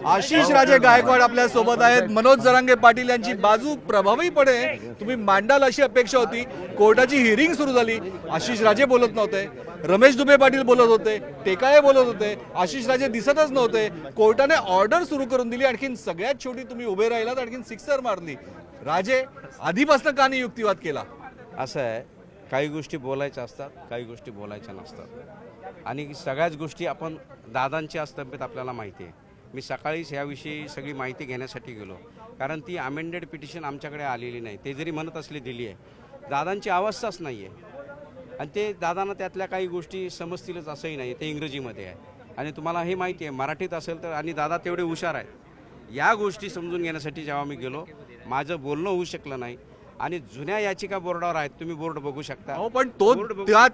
आशिष राजे गायकवाड आपल्या सोबत आहेत। मनोज जरांगे पाटील यांची बाजू प्रभावीपणे तुम्ही मांडाल अशी अपेक्षा होती। कोर्टाची हिअरिंग सुरू झाली, आशिष राजे बोलत नव्हते, रमेश दुबे पाटील बोलत होते, टेकाळे बोलत होते, आशिष राजे दिसतच नव्हते। कोर्टाने ऑर्डर सुरू करून दिली, आणखीन सगळ्यात शेवटी तुम्ही उभे राहिलात, आणखीन सिक्सर मारली। राजे आधीपासून का नाही युक्तिवाद केला? असं आहे, काही गोष्टी बोलायच्या असतात, काही गोष्टी बोलायच्या नसतात आणि सगळ्याच गोष्टी आपण दादांच्या तब्येत आपल्याला माहिती आहे। मी सकाळीच याविषयी सगळी माहिती घेण्यासाठी गेलो, कारण ती अमेंडेड पिटिशन आमच्याकडे आलेली नाही। ते जरी म्हणत असले दिली आहे, दादांची अवस्थाच नाही आहे आणि ते दादांना त्यातल्या काही गोष्टी समजतीलच असंही नाही, ते इंग्रजीमध्ये आहे आणि तुम्हाला हे माहिती आहे मराठीत असेल तर, आणि दादा तेवढे हुशार आहेत। या गोष्टी समजून घेण्यासाठी जेव्हा मी गेलो, माझं बोलणं होऊ शकलं नाही आणि जुन्या याचिका बोर्डावर आहेत, तुम्ही बोर्ड बघू शकता। हो, पण तो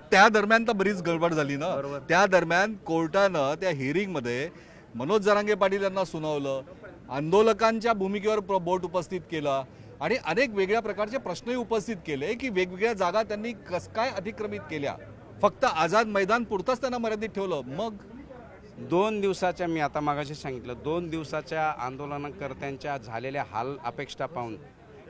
त्या दरम्यान तर बरीच गडबड झाली ना। त्या दरम्यान कोर्टानं त्या हिअरिंग मध्ये मनोज जरांगे पाटील यांना सुनावलं, आंदोलकांच्या भूमिकेवर बोट उपस्थित केला आणि अनेक वेगळ्या प्रकारचे प्रश्नही उपस्थित केले की वेगवेगळ्या जागा त्यांनी कस काय अतिक्रमित केल्या, फक्त आझाद मैदान पुरतच त्यांना मर्यादित ठेवलं। मग 2 दिवसाच्या, मी आता मागाशी सांगितलं, 2 दिवसाच्या आंदोलनकर्त्यांच्या झालेल्या हाल अपेक्षा पाहून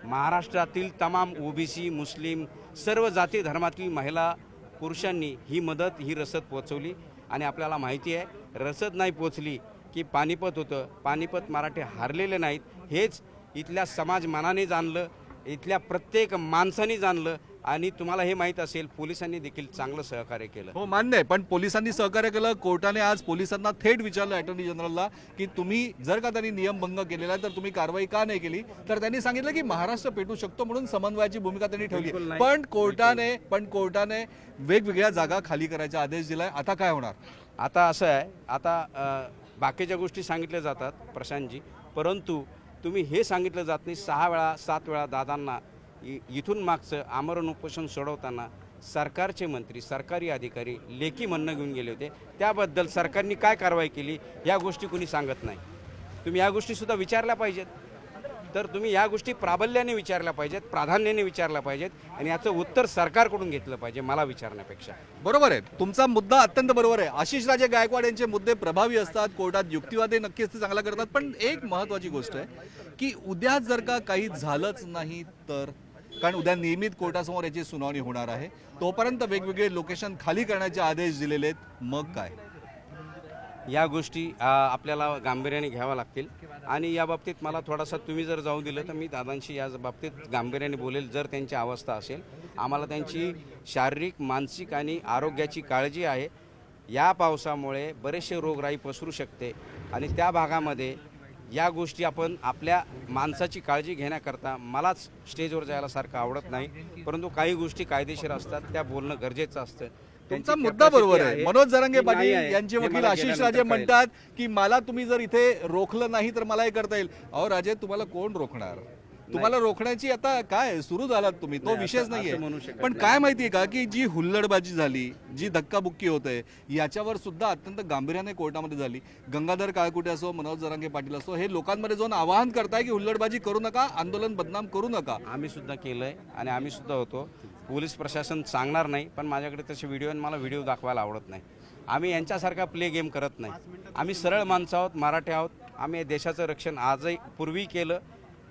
महाराष्ट्रातील तमाम ओबीसी, मुस्लिम, सर्व जाती धर्मातील महिला पुरुषांनी ही मदत, ही रसद पोचवली आणि आपल्याला माहिती आहे रसद नाही पोचली की पानिपत होतं। पानिपत मराठे हारलेले नाहीत, हेच इथल्या समाज मनाने जाणलं, इथल्या प्रत्येक माणसाने जाणलं आणि तुम्हाला हे माहीत असेल पोलिसांनी देखील चांगलं सहकार्य केलं। हो, मान्य आहे, पण पोलिसांनी सहकार्य केलं। कोर्टाने आज पोलिसांना थेट विचारलं, अटॉर्नी जनरलला, की तुम्ही जर का त्यांनी नियमभंग केलेला तर तुम्ही कारवाई का नाही केली? तर त्यांनी सांगितलं की महाराष्ट्र पेटू शकतो म्हणून समन्वयाची भूमिका त्यांनी ठेवली। पण कोर्टाने वेगवेगळ्या जागा खाली करायचा आदेश दिलाय। आता काय होणार? आता असं आहे, आता बाकीच्या गोष्टी सांगितल्या जातात प्रशांतजी, परंतु तुम्ही हे सांगितलं जात नाही 6 वेळा 7 वेळा दादांना इथून मागचं आमरण उपोषण सोडवताना सरकारचे मंत्री, सरकारी अधिकारी लेखी म्हणणं घेऊन गेले होते। त्याबद्दल सरकारने काय कारवाई केली या गोष्टी कुणी सांगत नाही। तुम्ही या गोष्टीसुद्धा विचारल्या पाहिजेत, तर तुम्ही या गोष्टी प्राबल्याने विचारल्या पाहिजेत, प्राधान्याने विचारल्या पाहिजेत आणि याचं उत्तर सरकारकडून घेतलं पाहिजे मला विचारण्यापेक्षा। बरोबर आहे, तुमचा मुद्दा अत्यंत बरोबर आहे। आशिष राजे गायकवाड यांचे मुद्दे प्रभावी असतात, कोर्टात युक्तिवाद नक्कीच ते चांगला करतात। पण एक महत्त्वाची गोष्ट आहे की उद्या जर का काही झालंच नाही तर, कारण उद्या नियमित कोर्टासमोर याची सुनावणी होणार आहे, तोपर्यंत वेगवेगळे लोकेशन खाली करण्याचे आदेश दिलेले आहेत, मग काय? या गोष्टी आपल्याला गांभीर्याने घ्याव्या लागतील आणि या बाबतीत मला थोडासा तुम्ही जर जाऊ दिलं तर मी दादांशी या बाबतीत गांभीर्याने बोलेल। जर त्यांची अवस्था असेल, आम्हाला त्यांची शारीरिक, मानसिक आणि आरोग्याची काळजी आहे। या पावसामुळे बरेचसे रोगराई पसरू शकते आणि त्या भागामध्ये या गोष्टी आपण आपल्या माणसाची काळजी घेण्याकरता मलाच स्टेजवर जायला सारखं आवडत नाही, परंतु काही गोष्टी कायदेशीर असतात, त्या बोलणं गरजेचं असतं। तुमचा मुद्दा बरोबर आहे। मनोज जरांगे पाटील यांचे वकील आशिष राजे म्हणतात की मला तुम्ही जर इथे रोखलं नाही तर मला हे करता येईल। अहो राजे, तुम्हाला कोण रोखणार? तुम्हाला रोखण्याची आता काय सुरू झालात तुम्ही, तो विषयच नाहीये। पण काय माहितीये का की जी हुल्लडबाजी झाली, जी धक्काबुक्की होते, याच्यावर सुद्धा अत्यंत गांभीर्याने कोर्टामध्ये झाली। गंगाधर काळकुटे असो, मनोज जरांगे पाटील असो, हे लोकांमध्ये जाऊन आवाहन करताय की हुल्लडबाजी करू नका, आंदोलन बदनाम करू नका। आम्ही सुद्धा केलंय आणि आम्ही सुद्धा होतो। पोलीस प्रशासन सांगणार नाही, पण माझ्याकडे तसे व्हिडिओ आणि मला व्हिडिओ दाखवायला आवडत नाही। आम्ही यांच्यासारखा प्ले गेम करत नाही। आम्ही सरळ माणसं आहोत, मराठी आहोत। आम्ही देशाचं रक्षण आजही, पूर्वी केलं,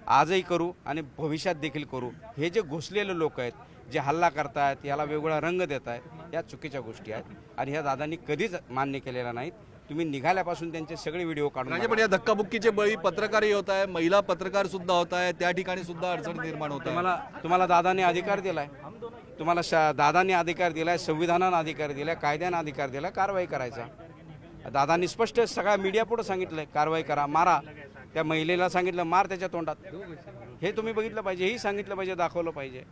आजही करू आणि भविष्यात देखील करू। हे जे घुसलेले लोक आहेत, जे हल्ला करतायत, याला वेगवेगळा रंग देत आहेत, या चुकीच्या गोष्टी आहेत आणि ह्या दादांनी कधीच मान्य केलेल्या नाहीत। तुम्ही निघाल्यापासून त्यांचे सगळे व्हिडिओ काढून, पण या धक्काबुक्कीचे बळी पत्रकारही होत आहे, महिला पत्रकार सुद्धा होत आहे, त्या ठिकाणी सुद्धा अडचण निर्माण होत आहे। तुम्हाला दादाने अधिकार दिलाय, तुम्हाला दादाने अधिकार दिलाय, संविधानाने अधिकार दिलाय, कायद्याने अधिकार दिलाय कारवाई करायचा। दादांनी स्पष्ट सगळ्या मीडिया पुढे सांगितलंय कारवाई करा, मारा। त्या महिलेला सांगितलं मार त्याच्या तोंडात, हे तुम्ही बघितलं पाहिजे, हेही सांगितलं पाहिजे, दाखवलं पाहिजे।